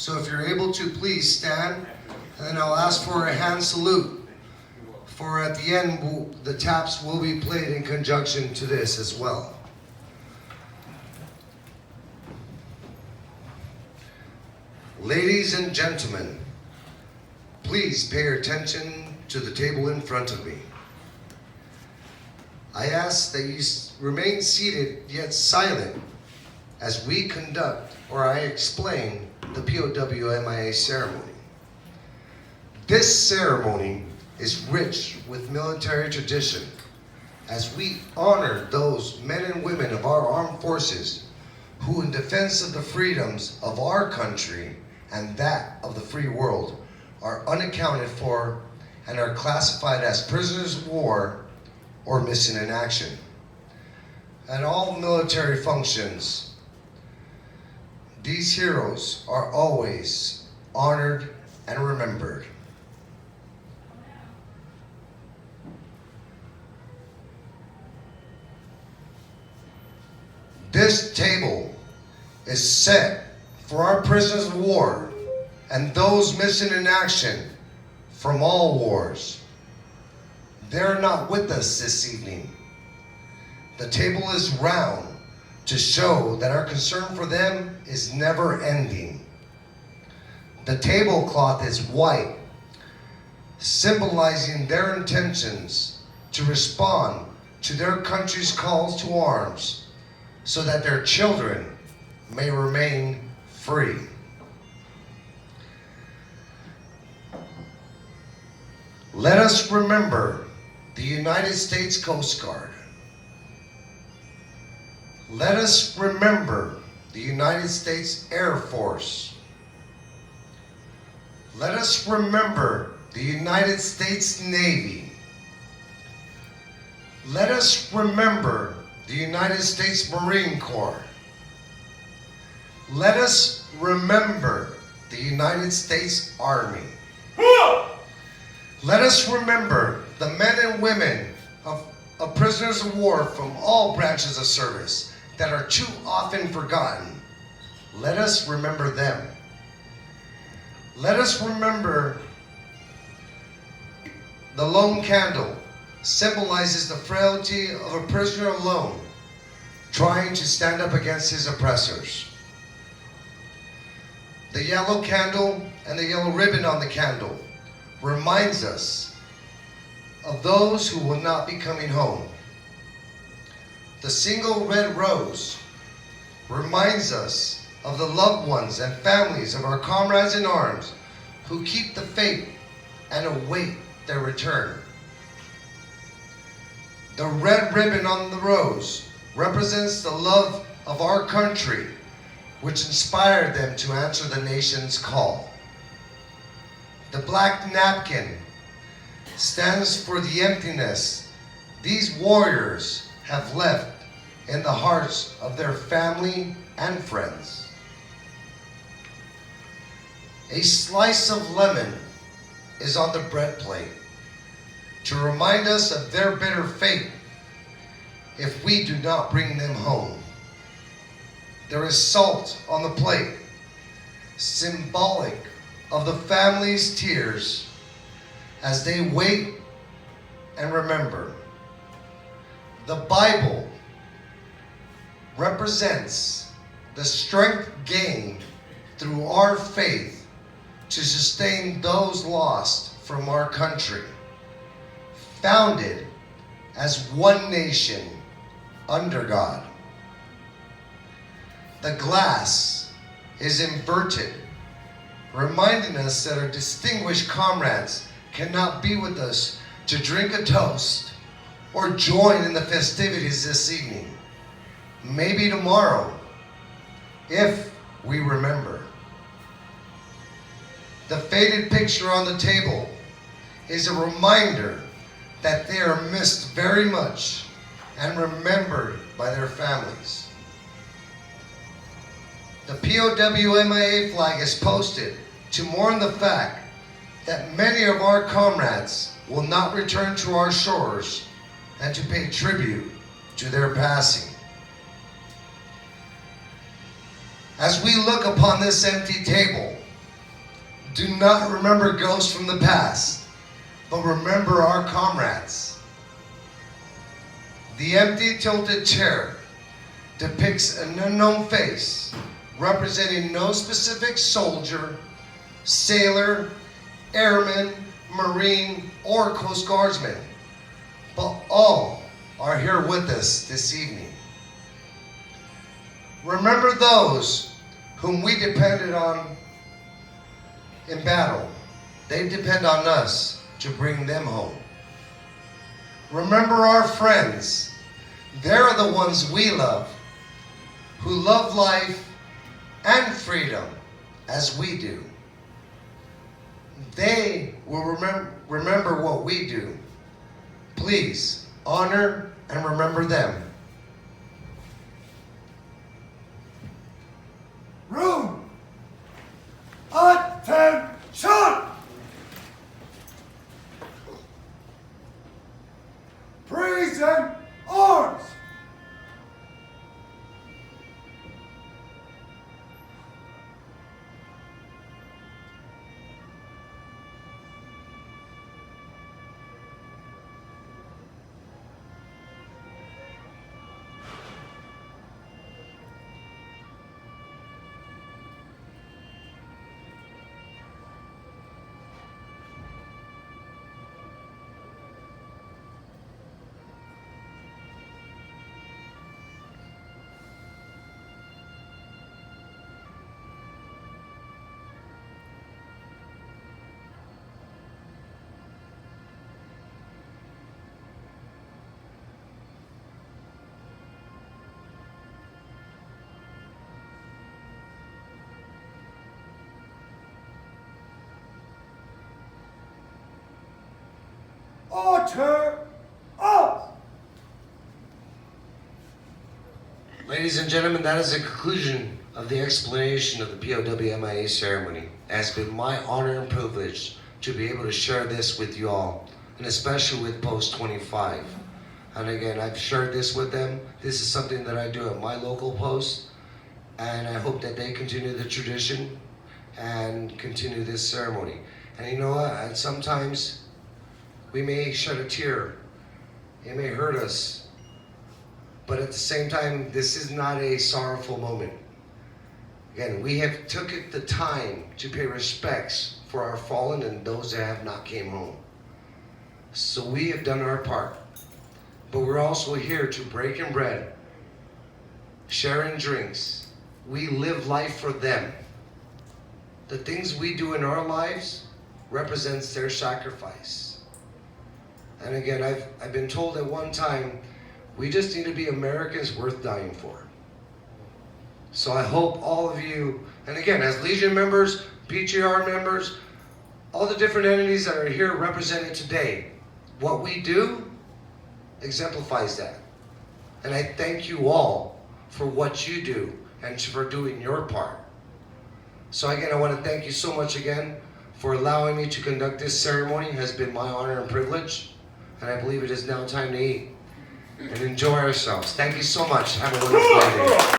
So if you're able to, please stand, and then I'll ask for a hand salute. For at the end, the taps will be played in conjunction to this as well. Ladies and gentlemen, please pay attention to the table in front of me. I ask that you remain seated yet silent as we conduct, or I explain, the POW MIA ceremony. This ceremony is rich with military tradition as we honor those men and women of our armed forces who, in defense of the freedoms of our country and that of the free world, are unaccounted for and are classified as prisoners of war or missing in action. At all military functions, these heroes are always honored and remembered. This table is set for our prisoners of war and those missing in action from all wars. They're not with us this evening. The table is round to show that our concern for them is never ending. The tablecloth is white, symbolizing their intentions to respond to their country's calls to arms so that their children may remain free. Let us remember the United States Coast Guard. Let us remember the United States Air Force. Let us remember the United States Navy. Let us remember the United States Marine Corps. Let us remember the United States Army. Let us remember the men and women of prisoners of war from all branches of service that are too often forgotten. Let us remember them. Let us remember the lone candle symbolizes the frailty of a prisoner alone, trying to stand up against his oppressors. The yellow candle and the yellow ribbon on the candle reminds us of those who will not be coming home. The single red rose reminds us of the loved ones and families of our comrades in arms who keep the faith and await their return. The red ribbon on the rose represents the love of our country, which inspired them to answer the nation's call. The black napkin stands for the emptiness these warriors have left in the hearts of their family and friends. A slice of lemon is on the bread plate to remind us of their bitter fate if we do not bring them home. There is salt on the plate, symbolic of the family's tears as they wait and remember. The Bible represents the strength gained through our faith to sustain those lost from our country, founded as one nation under God. The glass is inverted, reminding us that our distinguished comrades cannot be with us to drink a toast or join in the festivities this evening. Maybe tomorrow, if we remember. The faded picture on the table is a reminder that they are missed very much and remembered by their families. The POW MIA flag is posted to mourn the fact that many of our comrades will not return to our shores and to pay tribute to their passing. As we look upon this empty table, Do not remember ghosts from the past, but remember our comrades. The empty tilted chair depicts an unknown face representing no specific soldier, sailor, airman, Marine, or Coast Guardsman, but all are here with us this evening. Remember those whom we depended on in battle. They depend on us to bring them home. Remember our friends. They're the ones we love, who love life and freedom as we do. They will remember what we do. Please honor and remember them. Room! Attention! Present arms! Order up! Ladies and gentlemen, that is the conclusion of the explanation of the POW MIA ceremony. It has been my honor and privilege to be able to share this with you all, and especially with Post 25. And again, I've shared this with them. This is something that I do at my local post, and I hope that they continue the tradition and continue this ceremony. And you know what? And sometimes we may shed a tear. It may hurt us. But at the same time, this is not a sorrowful moment. Again, we have took it the time to pay respects for our fallen and those that have not came home. So we have done our part. But we're also here to break in bread, sharing drinks. We live life for them. The things we do in our lives represents their sacrifice. And again, I've been told at one time, we just need to be Americans worth dying for. So I hope all of you, and again, as Legion members, PGR members, all the different entities that are here represented today, what we do exemplifies that. And I thank you all for what you do and for doing your part. So again, I want to thank you so much again for allowing me to conduct this ceremony. It has been my honor and privilege. And I believe it is now time to eat and enjoy ourselves. Thank you so much. Have a wonderful day.